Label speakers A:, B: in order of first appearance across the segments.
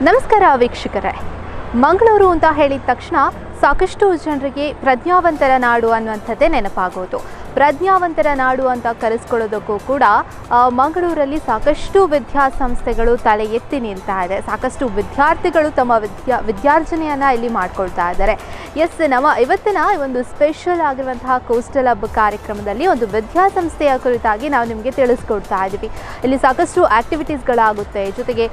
A: ನಮಸ್ಕಾರ ವೀಕ್ಷಕರೇ, ಮಂಗಳೂರು ಅಂತ ಹೇಳಿದ ತಕ್ಷಣ ಸಾಕಷ್ಟು ಜನರಿಗೆ ಪ್ರಜ್ಞಾವಂತರ ನಾಡು ಅನ್ನುವಂಥದ್ದೇ ನೆನಪಾಗೋದು. ಪ್ರಜ್ಞಾವಂತರ ನಾಡು ಅಂತ ಕರೆಸ್ಕೊಳ್ಳೋದಕ್ಕೂ ಕೂಡ ಮಂಗಳೂರಲ್ಲಿ ಸಾಕಷ್ಟು ವಿದ್ಯಾಸಂಸ್ಥೆಗಳು ತಲೆ ಎತ್ತಿ ನಿಲ್ತಾ ಇದೆ. ಸಾಕಷ್ಟು ವಿದ್ಯಾರ್ಥಿಗಳು ತಮ್ಮ ವಿದ್ಯಾರ್ಜನೆಯನ್ನು ಇಲ್ಲಿ ಮಾಡ್ಕೊಳ್ತಾ ಇದ್ದಾರೆ. ನಮ್ಮ ಇವತ್ತಿನ ಒಂದು ಸ್ಪೆಷಲ್ ಆಗಿರುವಂತಹ ಕೋಸ್ಟಲ್ ಹಬ್ ಕಾರ್ಯಕ್ರಮದಲ್ಲಿ ಒಂದು ವಿದ್ಯಾಸಂಸ್ಥೆಯ ಕುರಿತಾಗಿ ನಾವು ನಿಮಗೆ ತಿಳಿಸ್ಕೊಡ್ತಾ ಇದ್ದೀವಿ. ಇಲ್ಲಿ ಸಾಕಷ್ಟು ಆ್ಯಕ್ಟಿವಿಟೀಸ್ಗಳಾಗುತ್ತೆ, ಜೊತೆಗೆ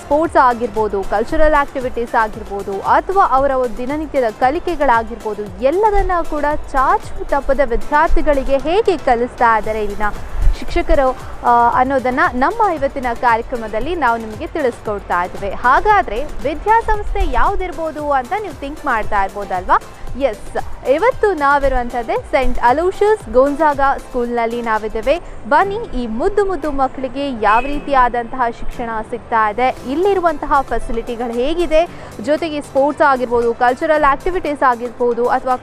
A: ಸ್ಪೋರ್ಟ್ಸ್ ಆಗಿರ್ಬೋದು, ಕಲ್ಚರಲ್ ಆ್ಯಕ್ಟಿವಿಟೀಸ್ ಆಗಿರ್ಬೋದು, ಅಥವಾ ಅವರ ಒಂದು ದಿನನಿತ್ಯದ ಕಲಿಕೆಗಳಾಗಿರ್ಬೋದು, ಎಲ್ಲದನ್ನು ಕೂಡ ಚಾಚು ತಪ್ಪದ ವಿದ್ಯಾರ್ಥಿಗಳಿಗೆ ಹೇಗೆ ಕಲಿಸ್ತಾ ಇದ್ದಾರೆ ಇಲ್ಲಿನ ಶಿಕ್ಷಕರು ಅನ್ನೋದನ್ನು ನಮ್ಮ ಇವತ್ತಿನ ಕಾರ್ಯಕ್ರಮದಲ್ಲಿ ನಾವು ನಿಮಗೆ ತಿಳಿಸ್ಕೊಡ್ತಾ ಇದ್ದೀವಿ. ಹಾಗಾದರೆ ವಿದ್ಯಾಸಂಸ್ಥೆ ಯಾವುದಿರ್ಬೋದು ಅಂತ ನೀವು ಥಿಂಕ್ ಮಾಡ್ತಾ ಇರ್ಬೋದಲ್ವಾ? ಇವತ್ತು ನಾವಿರುವಂಥದ್ದೇ ಸೆಂಟ್ ಅಲೋಷಿಯಸ್ ಗೋನ್ಜಾಗಾ ಸ್ಕೂಲ್ನಲ್ಲಿ ನಾವಿದ್ದೇವೆ. ಬನ್ನಿ, ಈ ಮುದ್ದು ಮಕ್ಕಳಿಗೆ ಯಾವ ರೀತಿಯಾದಂತಹ ಶಿಕ್ಷಣ ಸಿಗ್ತಾ ಇದೆ, ಇಲ್ಲಿರುವಂತಹ ಫೆಸಿಲಿಟಿಗಳು ಹೇಗಿದೆ, ಜೊತೆಗೆ ಸ್ಪೋರ್ಟ್ಸ್ ಆಗಿರ್ಬೋದು, ಕಲ್ಚರಲ್ ಆ್ಯಕ್ಟಿವಿಟೀಸ್ ಆಗಿರ್ಬೋದು, ಅಥವಾ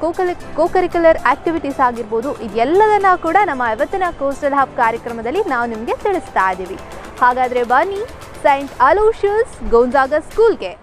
A: ಕೋಕರಿಕ್ಯುಲರ್ ಆ್ಯಕ್ಟಿವಿಟೀಸ್ ಆಗಿರ್ಬೋದು, ಇದೆಲ್ಲದನ್ನು ಕೂಡ ನಮ್ಮ ಇವತ್ತಿನ ಕೋಸ್ಟಲ್ ಹಬ್ ಕಾರ್ಯಕ್ರಮದಲ್ಲಿ ನಾವು ನಿಮಗೆ ತಿಳಿಸ್ತಾ ಇದ್ದೀವಿ. ಹಾಗಾದರೆ ಬನ್ನಿ ಸೆಂಟ್ ಅಲೋಷಿಯಸ್ ಗೋನ್ಜಾಗಾ ಸ್ಕೂಲ್ಗೆ.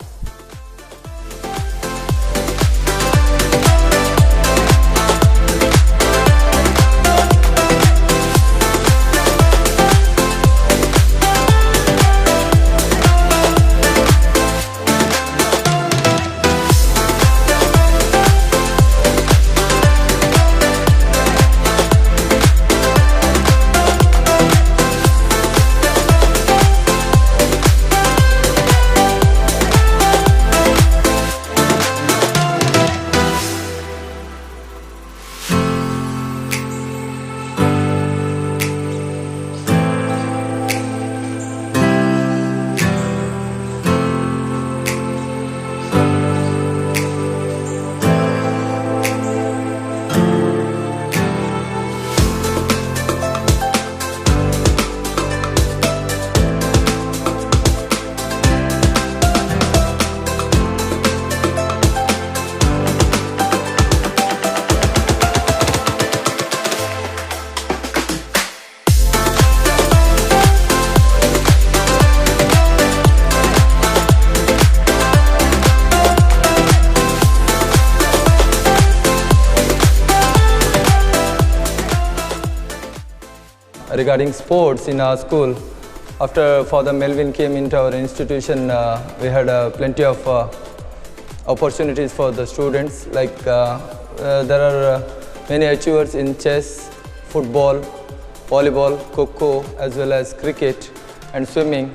B: Regarding sports in our school, after Father Melvin came into our institution, we had plenty of opportunities for the students. Like there are many achievers in chess, football, volleyball, kho-kho, as well as cricket and swimming.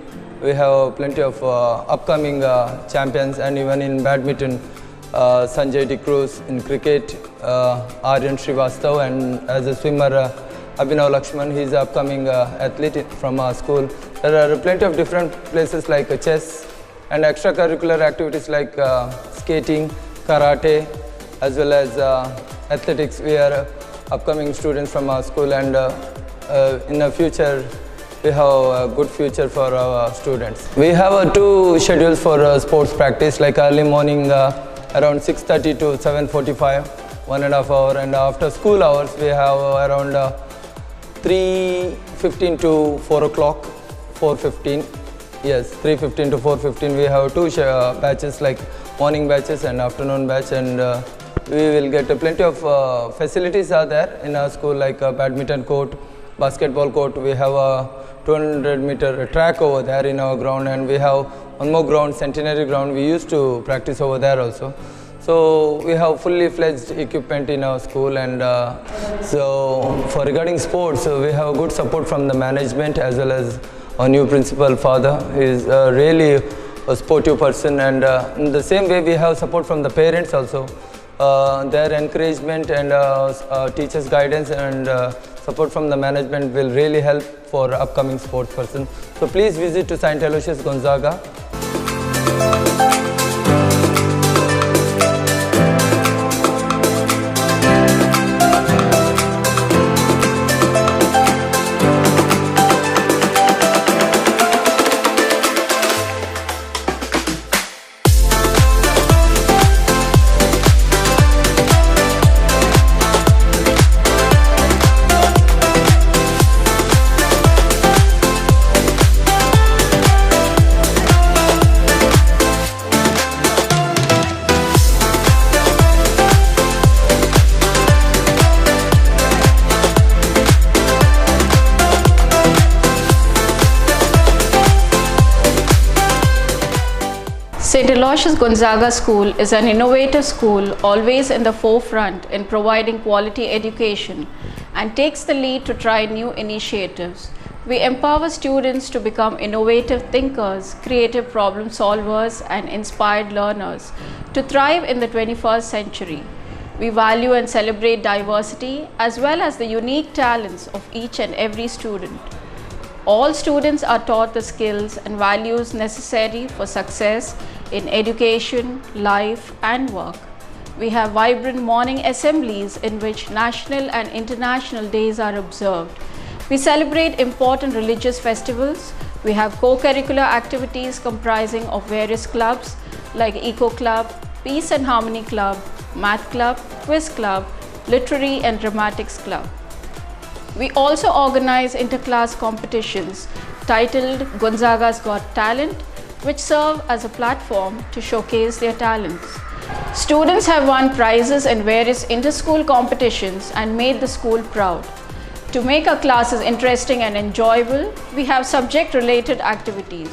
B: We have plenty of upcoming champions, and even in badminton, Sanjay De Cruz, in cricket, Aryan Srivastav, and as a swimmer, Abhinav Lakshman. He is an upcoming athlete from our school. There are plenty of different places like chess and extracurricular activities like skating, karate, as well as athletics. We are upcoming students from our school, and in the future we have a good future for our students. We have two schedules for sports practice, like early morning around 6:30 to 7:45, 1.5 hour, and after school hours we have around 3:15 to 4 o'clock, 4:15. 3:15 to 4:15. We have two batches, like morning batches and afternoon batch, and we will get plenty of facilities are there in our school, like a badminton court, basketball court. We have a 200-meter track over there in our ground, and we have one more ground, centenary ground. We used to practice over there also. So we have fully fledged equipment in our school, and so for regarding sports, we have good support from the management as well as our new principal Father. He is really a sportive person, and in the same way we have support from the parents also. Their encouragement and teachers' guidance and support from the management will really help for upcoming sports person. So please visit to St. Aloysius Gonzaga.
C: Aloysius Gonzaga School is an innovative school always in the forefront in providing quality education and takes the lead to try new initiatives. We empower students to become innovative thinkers, creative problem solvers, and inspired learners to thrive in the 21st century. We value and celebrate diversity as well as the unique talents of each and every student. All students are taught the skills and values necessary for success in education, life, and work. We have vibrant morning assemblies in which national and international days are observed. We celebrate important religious festivals. We have co-curricular activities comprising of various clubs like Eco Club, Peace and Harmony Club, Math Club, Quiz Club, Literary and Dramatics Club. We also organize inter-class competitions titled Gonzaga's Got Talent, which serve as a platform to showcase their talents. Students have won prizes in various inter-school competitions and made the school proud. To make our classes interesting and enjoyable, we have subject-related activities.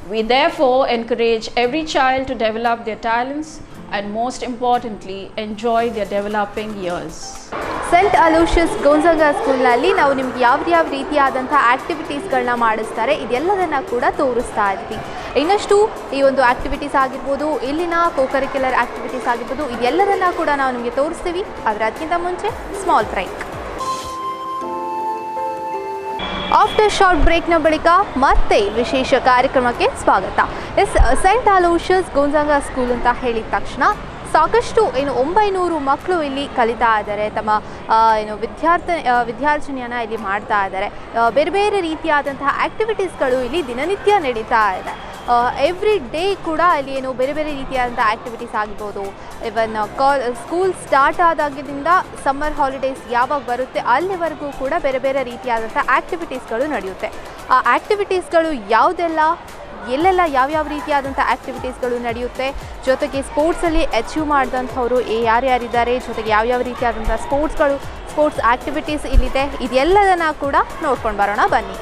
C: We therefore encourage every child to develop their talents and most importantly, enjoy their developing years.
A: Saint Aloysius Gonzaga ಸ್ಕೂಲ್ನಲ್ಲಿ ನಾವು ನಿಮ್ಗೆ ಯಾವ ರೀತಿಯಾದಂಥ ಆ್ಯಕ್ಟಿವಿಟೀಸ್ಗಳನ್ನ ಮಾಡಿಸ್ತಾರೆ ಇದೆಲ್ಲದನ್ನು ಕೂಡ ತೋರಿಸ್ತಾ ಇದ್ವಿ. ಇನ್ನಷ್ಟು ಈ ಒಂದು ಆ್ಯಕ್ಟಿವಿಟೀಸ್ ಆಗಿರ್ಬೋದು, ಇಲ್ಲಿನ ಕೋಕರಿಕ್ಯುಲರ್ ಆ್ಯಕ್ಟಿವಿಟೀಸ್ ಆಗಿರ್ಬೋದು, ಇದೆಲ್ಲದನ್ನು ಕೂಡ ನಾವು ನಿಮಗೆ ತೋರಿಸ್ತೀವಿ. ಆದರೆ ಅದಕ್ಕಿಂತ ಮುಂಚೆ ಸ್ಮಾಲ್ ಬ್ರೇಕ್. ಆಫ್ಟರ್ ಶಾರ್ಟ್ ಬ್ರೇಕ್ನ ಬಳಿಕ ಮತ್ತೆ ವಿಶೇಷ ಕಾರ್ಯಕ್ರಮಕ್ಕೆ ಸ್ವಾಗತ. ಸೆಂಟ್ ಅಲೋಷಿಯಸ್ ಗೋನ್ಜಾಗಾ ಸ್ಕೂಲ್ ಅಂತ ಹೇಳಿದ ತಕ್ಷಣ ಸಾಕಷ್ಟು 900 ಮಕ್ಕಳು ಇಲ್ಲಿ ಕಲಿತಾ ಇದ್ದಾರೆ. ತಮ್ಮ ವಿದ್ಯಾರ್ಜನೆಯನ್ನು ಇಲ್ಲಿ ಮಾಡ್ತಾ ಇದ್ದಾರೆ. ಬೇರೆ ಬೇರೆ ರೀತಿಯಾದಂತಹ ಆ್ಯಕ್ಟಿವಿಟೀಸ್ಗಳು ಇಲ್ಲಿ ದಿನನಿತ್ಯ ನಡೀತಾ ಇದೆ. ಎವ್ರಿ ಡೇ ಕೂಡ ಅಲ್ಲಿ ಬೇರೆ ಬೇರೆ ರೀತಿಯಾದಂಥ ಆ್ಯಕ್ಟಿವಿಟೀಸ್ ಆಗಿರ್ಬೋದು. ಇವನ್ ಸ್ಕೂಲ್ ಸ್ಟಾರ್ಟ್ ಆದಾಗಿನಿಂದ ಸಮ್ಮರ್ ಹಾಲಿಡೇಸ್ ಯಾವಾಗ ಬರುತ್ತೆ ಅಲ್ಲಿವರೆಗೂ ಕೂಡ ಬೇರೆ ಬೇರೆ ರೀತಿಯಾದಂಥ ಆ್ಯಕ್ಟಿವಿಟೀಸ್ಗಳು ನಡೆಯುತ್ತೆ. ಆ ಆ್ಯಕ್ಟಿವಿಟೀಸ್ಗಳು ಯಾವುದೆಲ್ಲ, ಎಲ್ಲೆಲ್ಲ ಯಾವ್ಯಾವ ರೀತಿಯಾದಂಥ ಆ್ಯಕ್ಟಿವಿಟೀಸ್ಗಳು ನಡೆಯುತ್ತೆ, ಜೊತೆಗೆ ಸ್ಪೋರ್ಟ್ಸಲ್ಲಿ ಅಚೀವ್ ಮಾಡಿದಂಥವ್ರು ಯಾರ್ಯಾರಿದ್ದಾರೆ, ಜೊತೆಗೆ ಯಾವ್ಯಾವ ರೀತಿಯಾದಂಥ ಸ್ಪೋರ್ಟ್ಸ್ ಆ್ಯಕ್ಟಿವಿಟೀಸ್ ಇಲ್ಲಿದೆ, ಇದೆಲ್ಲದನ್ನು ಕೂಡ ನೋಡ್ಕೊಂಡು ಬರೋಣ ಬನ್ನಿ.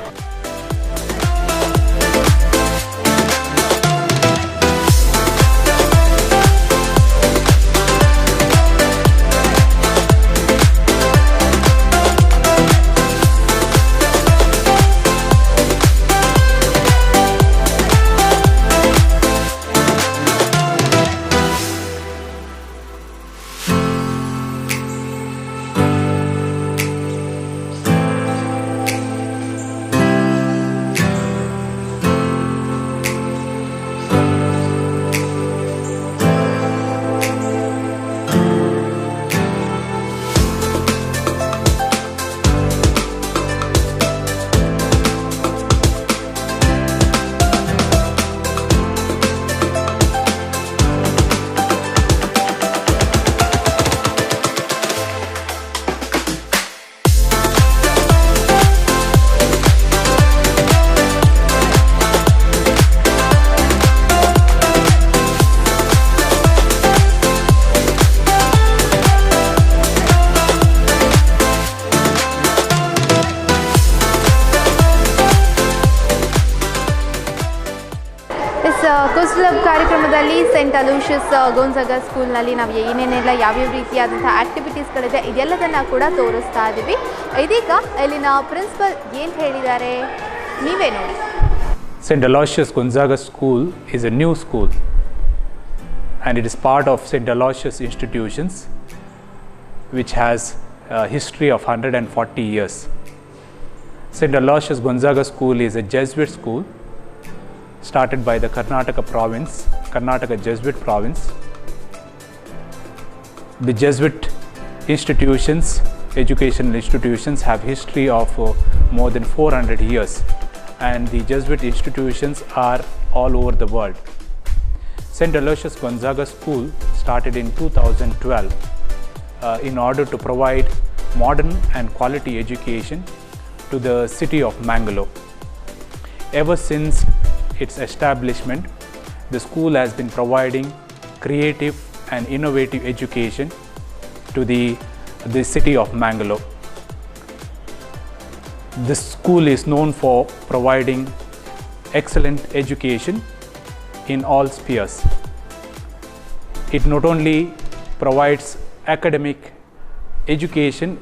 A: ಕೋಸ್ಟಲ್ ಕಾರ್ಯಕ್ರಮದಲ್ಲಿ ಸೆಂಟ್ ಅಲೋಷಿಯಸ್ ಗೋನ್ಜಾಗಾ ಸ್ಕೂಲ್ನಲ್ಲಿ ನಾವು ಏನೇನೆಲ್ಲ ಯಾವ್ಯಾವ ರೀತಿಯಾದಂಥ ಆ್ಯಕ್ಟಿವಿಟೀಸ್ಗಳಿದೆ ಇದೆಲ್ಲದನ್ನು ಕೂಡ ತೋರಿಸ್ತಾ ಇದ್ದೀವಿ. ಇದೀಗ ಇಲ್ಲಿನ ಪ್ರಿನ್ಸಿಪಲ್ ಏನು ಹೇಳಿದ್ದಾರೆ ನೀವೇ ನೋಡಿ.
D: St. Aloysius Gonzaga School is a new school and it is part of St. Aloysius institutions which has a history of 140 years. St. Aloysius Gonzaga School is a Jesuit school started by the Karnataka Jesuit province. The Jesuit institutions, educational institutions have history of more than 400 years and the Jesuit institutions are all over the world. St. Aloysius Gonzaga School started in 2012 in order to provide modern and quality education to the city of Mangalore. Ever since its establishment, the school has been providing creative and innovative education to the city of Mangalore. This school is known for providing excellent education in all spheres. It not only provides academic education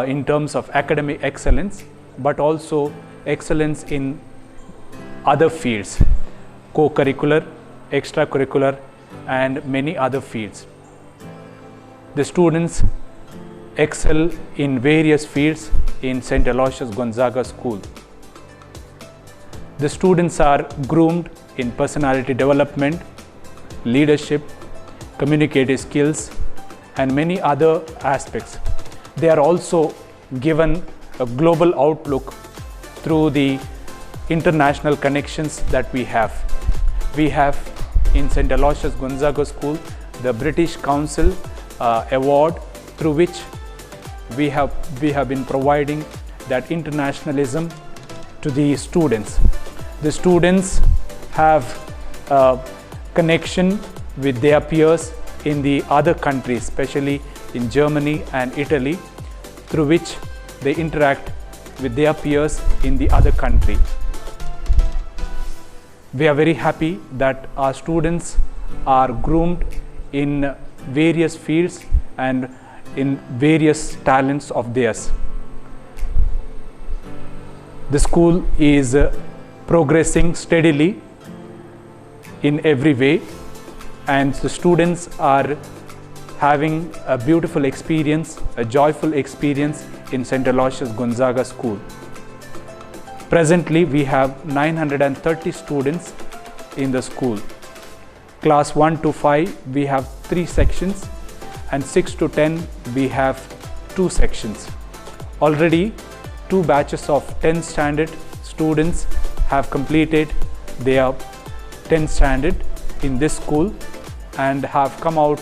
D: in terms of academic excellence, but also excellence in other fields, co-curricular, extracurricular, and many other fields. The students excel in various fields in St. Aloysius Gonzaga School. The students are groomed in personality development, leadership, communicative skills, and many other aspects. They are also given a global outlook through the international connections that we have. We have in St. Aloysius Gonzaga School the British Council award, through which we have been providing that internationalism to the students. The students have a connection with their peers in the other countries, especially in Germany and Italy, through which they interact with their peers in the other country. We are very happy that our students are groomed in various fields and in various talents of theirs. The school is progressing steadily in every way, and the students are having a beautiful experience, a joyful experience in St. Aloysius Gonzaga School. Presently, we have 930 students in the school. Class 1 to 5, we have 3 sections, and 6 to 10, we have 2 sections. Already, 2 batches of 10th standard students have completed their 10th standard in this school and have come out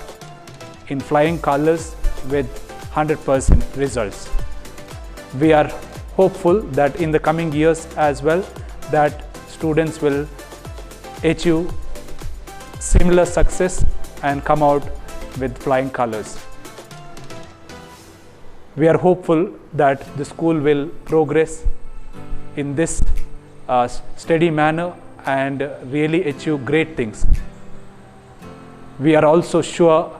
D: in flying colors with 100% results. We are hopeful that in the coming years as well, that students will achieve similar success and come out with flying colors. We are hopeful that the school will progress in this steady manner and really achieve great things. We are also sure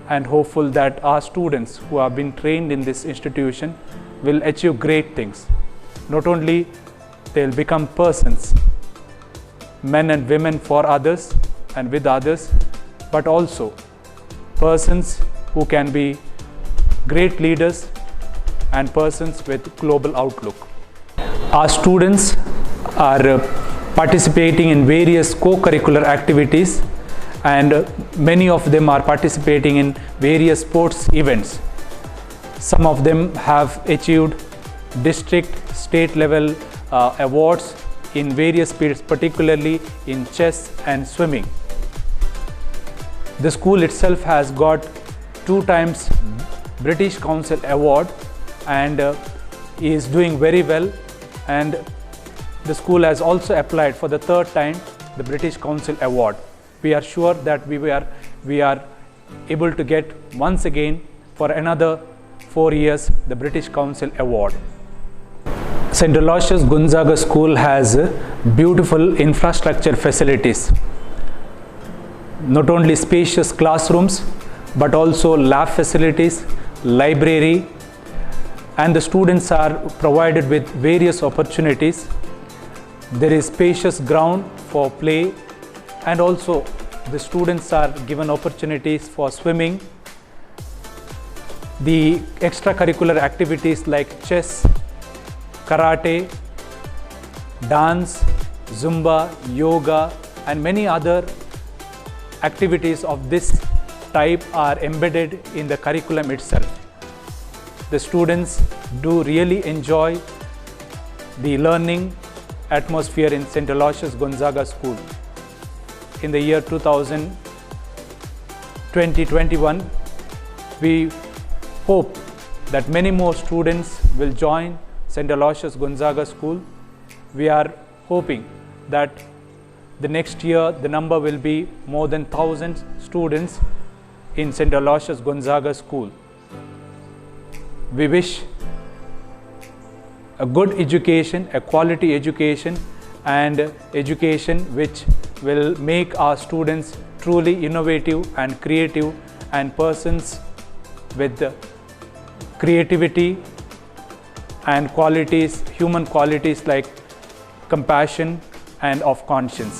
D: and hopeful that our students who have been trained in this institution will achieve great things. Not only they'll become persons, men and women for others and with others, but also persons who can be great leaders and persons with global outlook. Our students are participating in various co-curricular activities, and many of them are participating in various sports events. Some of them have achieved district, state level awards in various fields, particularly in chess and swimming. The school itself has got 2 times British Council award and is doing very well, and the school has also applied for the 3rd time the British Council award. We are sure that we are able to get once again for another 4 years the British Council award. St. Aloysius Gonzaga School has beautiful infrastructure facilities. Not only spacious classrooms, but also lab facilities, library, and the students are provided with various opportunities. There is spacious ground for play, and also the students are given opportunities for swimming. The extracurricular activities like chess, karate, dance, Zumba, yoga, and many other activities of this type are embedded in the curriculum itself. The students do really enjoy the learning atmosphere in St. Aloysius Gonzaga School. In the year 2020-21, we hope that many more students will join St. Aloysius Gonzaga School. We are hoping that the next year the number will be more than 1,000 students in St. Aloysius Gonzaga School. We wish a good education, a quality education, and education which will make our students truly innovative and creative, and persons with creativity and qualities, human qualities like compassion and of conscience.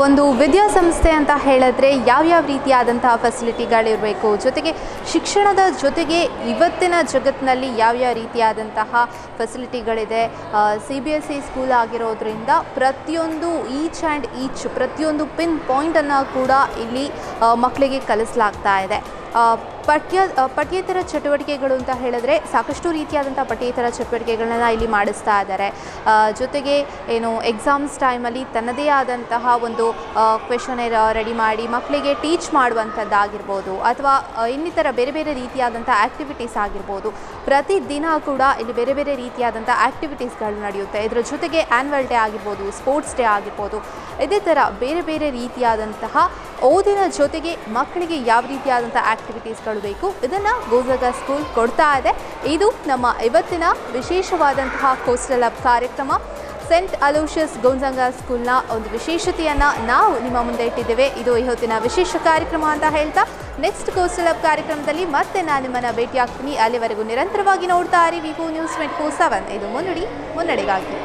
A: ಒಂದು ವಿದ್ಯಾಸಂಸ್ಥೆ ಅಂತ ಹೇಳಿದ್ರೆ ಯಾವ್ಯಾವ ರೀತಿಯಾದಂತಹ ಫೆಸಿಲಿಟಿಗಳಿರಬೇಕು, ಜೊತೆಗೆ ಶಿಕ್ಷಣದ ಜೊತೆಗೆ ಇವತ್ತಿನ ಜಗತ್ತಿನಲ್ಲಿ ಯಾವ್ಯಾವ ರೀತಿಯಾದಂತಹ ಫೆಸಿಲಿಟಿಗಳಿದೆ. CBSE ಸ್ಕೂಲ್ ಆಗಿರೋದ್ರಿಂದ ಪ್ರತಿಯೊಂದು ಈಚ್ ಪ್ರತಿಯೊಂದು ಪಿನ್ ಪಾಯಿಂಟನ್ನು ಕೂಡ ಇಲ್ಲಿ ಮಕ್ಕಳಿಗೆ ಕಲಿಸಲಾಗ್ತಾ ಇದೆ. ಪಠ್ಯೇತರ ಚಟುವಟಿಕೆಗಳು ಅಂತ ಹೇಳಿದ್ರೆ ಸಾಕಷ್ಟು ರೀತಿಯಾದಂಥ ಪಠ್ಯೇತರ ಚಟುವಟಿಕೆಗಳನ್ನ ಇಲ್ಲಿ ಮಾಡಿಸ್ತಾ ಇದ್ದಾರೆ. ಜೊತೆಗೆ ಏನು ಎಕ್ಸಾಮ್ಸ್ ಟೈಮಲ್ಲಿ ತನ್ನದೇ ಆದಂತಹ ಒಂದು ಕ್ವೆಶನರ್ ರೆಡಿ ಮಾಡಿ ಮಕ್ಕಳಿಗೆ ಟೀಚ್ ಮಾಡುವಂಥದ್ದಾಗಿರ್ಬೋದು, ಅಥವಾ ಇನ್ನಿತರ ಬೇರೆ ಬೇರೆ ರೀತಿಯಾದಂಥ ಆ್ಯಕ್ಟಿವಿಟೀಸ್ ಆಗಿರ್ಬೋದು. ಪ್ರತಿದಿನ ಕೂಡ ಇಲ್ಲಿ ಬೇರೆ ಬೇರೆ ರೀತಿಯಾದಂಥ ಆ್ಯಕ್ಟಿವಿಟೀಸ್ಗಳು ನಡೆಯುತ್ತೆ. ಇದರ ಜೊತೆಗೆ ಆ್ಯನ್ಯುವಲ್ ಡೇ ಆಗಿರ್ಬೋದು, ಸ್ಪೋರ್ಟ್ಸ್ ಡೇ ಆಗಿರ್ಬೋದು, ಇದೇ ಥರ ಬೇರೆ ಬೇರೆ ರೀತಿಯಾದಂತಹ ಓದಿನ ಜೊತೆಗೆ ಮಕ್ಕಳಿಗೆ ಯಾವ ರೀತಿಯಾದಂಥ ಆ್ಯಕ್ಟಿವಿಟೀಸ್ಗಳು ಬೇಕು ಇದನ್ನು ಗೋಂಜಾಗ ಸ್ಕೂಲ್ ಕೊಡ್ತಾ ಇದೆ. ಇದು ನಮ್ಮ ಇವತ್ತಿನ ವಿಶೇಷವಾದಂತಹ ಕೋಸ್ಟಲ್ ಹಬ್ ಕಾರ್ಯಕ್ರಮ. ಸೆಂಟ್ ಅಲೋಷಿಯಸ್ ಗೋಂಜಾಗ ಸ್ಕೂಲ್ನ ಒಂದು ವಿಶೇಷತೆಯನ್ನು ನಾವು ನಿಮ್ಮ ಮುಂದೆ ಇಟ್ಟಿದ್ದೇವೆ. ಇದು ಇವತ್ತಿನ ವಿಶೇಷ ಕಾರ್ಯಕ್ರಮ ಅಂತ ಹೇಳ್ತಾ ನೆಕ್ಸ್ಟ್ ಕೋಸ್ಟಲ್ ಹಬ್ ಕಾರ್ಯಕ್ರಮದಲ್ಲಿ ಮತ್ತೆ ನಾನು ನಿಮ್ಮನ್ನು ಭೇಟಿಯಾಗ್ತೀನಿ. ಅಲ್ಲಿವರೆಗೂ ನಿರಂತರವಾಗಿ ನೋಡ್ತಾ ಇರಿ ವಿವೋ ನ್ಯೂಸ್ 24/7. ಇದು ಮುನ್ನುಡಿ ಮುನ್ನಡೆಗಾಗಿ.